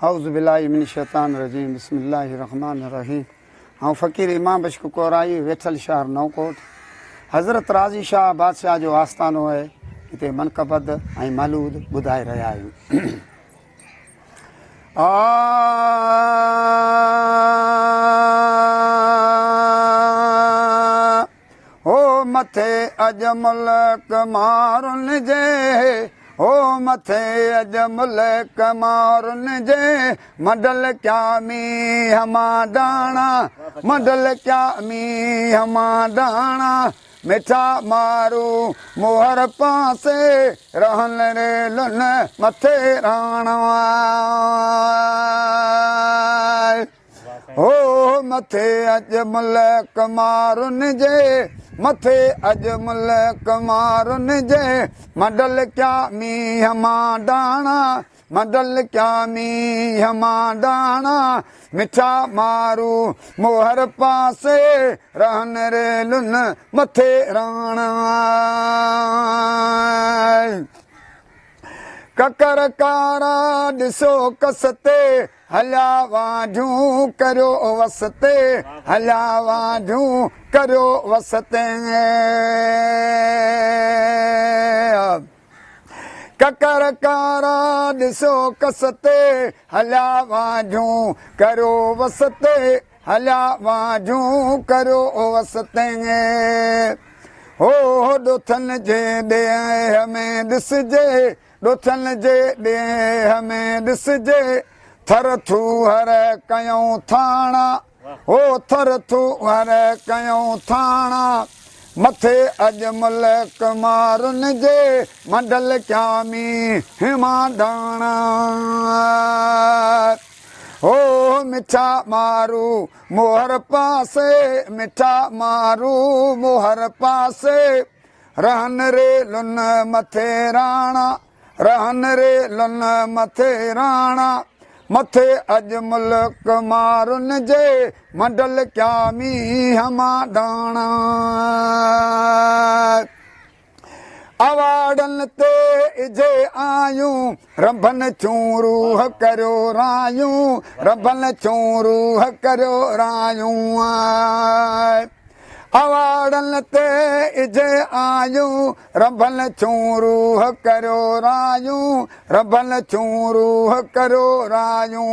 औज़ुबिल्लाहि मिनश्शैतानिर्रजीम बिस्मिल्लाहिर्रहमानिर्रहीम। हाँ फ़कीर इमाम बशक कोराई वेठल शहर नौकोट हज़रत राज़ी शाह बादशाह जो आस्थानो है हिते मनक़बत ऐं मलूद ॿुधाए रहिया आहियूं। हो मथे अज मुल्क मारुन जे हो मथे अज मुल्क मारुन जे मडल क्या मी हमा डाणा मडल क्या मी हमा डाणा मिठा मारू मोहर पासे रहन रे लुन मथे राणा हो मथे अज मुल्क मारुन जे मथे अज मुल्क मारुन जे मडल क्या मी हमा डाणा मडल क्या मी हमा डाणा मिठा मारू मोहर पासे रहन रे लुन मथे राणा ककर कारा ॾिसो कसते हलिया वाझूं करियो वसते हलिया वाझूं करियो वसते ककर कारा ॾिसो कसते हलिया वाझूं करियो वसते हलिया वाझूं करियो वसते हो ॾोथन जे ॾेह में ॾिसजे ॾोथन जे ॾेह में ॾिसजे थर थू हर कयूं थाणा हो थर थू हर कयूं थाणा मथे अज मुल्क मारुन जे मडल क्या मी हिमा डाणा हो मिठा मारू मोहर पासे मिठा मारू मोहर पासे रहन रे लुन मथे राणा रहन रे लुन मथे राणा मथे अज मुल्क मारुन जे मडल क्या मी हमा डाणा अवाड़न ते इजे आयूं रबन चूरूह करियो रायूं रबन चूरूह करियो रायूं अवाड़न ते इजे आयूं रबन चूरूह करियो रायूं रबन चूरूह करियो रायूं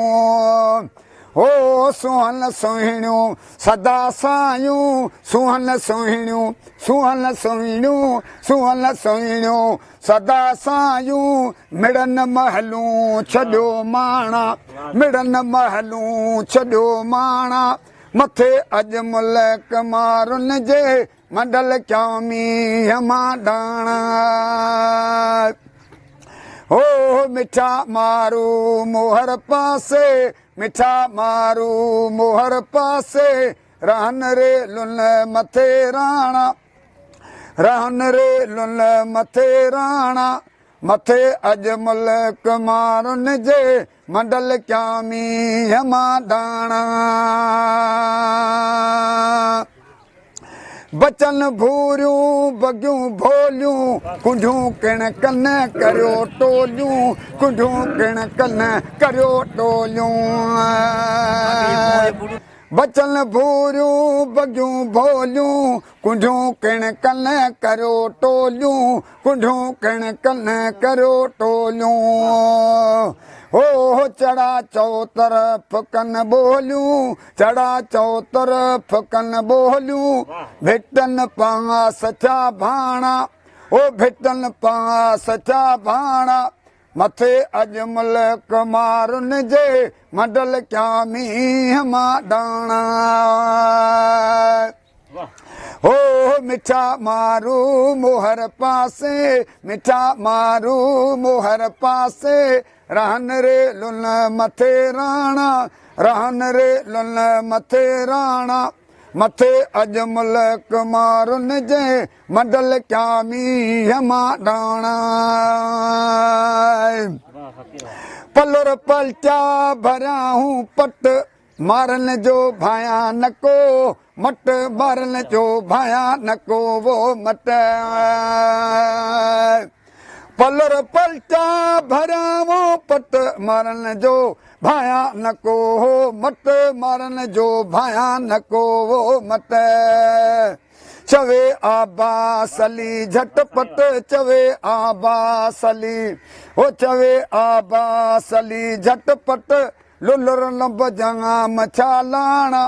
हो सुहन सुहिणियूं सदा सायूं सुहन सुहिणियूं सुहन सुहिणियूं सुहन सुहिणियूं सदा सायूं मिड़न महलूं छॾियो माणा मिड़न महलूं छॾियो माणा मथे अज मुल्क मारुन जे मडल क्या मी हमा डाणा हो मिठा मारू मोहर पासे मिठा मारू मोहर पासे रहन रे लुन मथे राणा रहन रे लुन मथे राणा मथे अज मुल्क मारुन जे मडल क्या मी हमा डाणा बचन भूरियूं बगियूं भोलियूं कुंडियूं किण कन करियो टोलियूं कुंडियूं किण कन करियो टोलियूं बचन भूरियूं बगियूं भोलियूं कुंडियूं किण कन करियो टोलियूं कुंडियूं किण कन करियो टोलियूं हो चढ़ा चौ तरफ कन बोलियूं चढ़ा चौ तरफ कन बोलियूं भिटन पास छा भाणा ओ भिटन पास छा भाणा मथे अज मुल्क मारुन जे मडल क्या मी हमा डाणा हो मिठा मारू मोहर पासे मिठा मारू मोहर पासे रहन रे लुन मथे राणा रहन रे लुन मथे राणा मथे अज मुल्क मारुन जे मडल क्या मी हमा डाणा पलर पलचा भरिया हूं पट मारन जो भयानको मट मारन जो भयानको वो मट पलर पलटा भरावो पट मारन जो भयानको हो मट मारन जो भयानको हो मट चवे आबास अली झटपट चवे आबास अली हो चवे आबास अली झटपट लुलर लंब जंगा मचालाना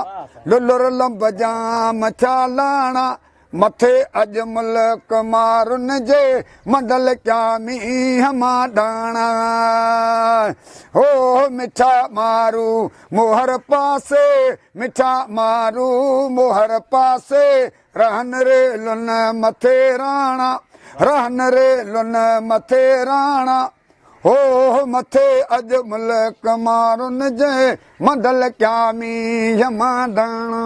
लुलर लंब जा मचालाना मथे अज मुल्क मारुन जे मंडल क्या मींह डाणा हो मिठा मारू मोहर पासे मिठा मारू मोहर पासे रहन रे लुन मथे राणा रहन रे लुन मथे राणा हो मथे अज मुल्क मारुन जे मंडल क्या मींह डाणा।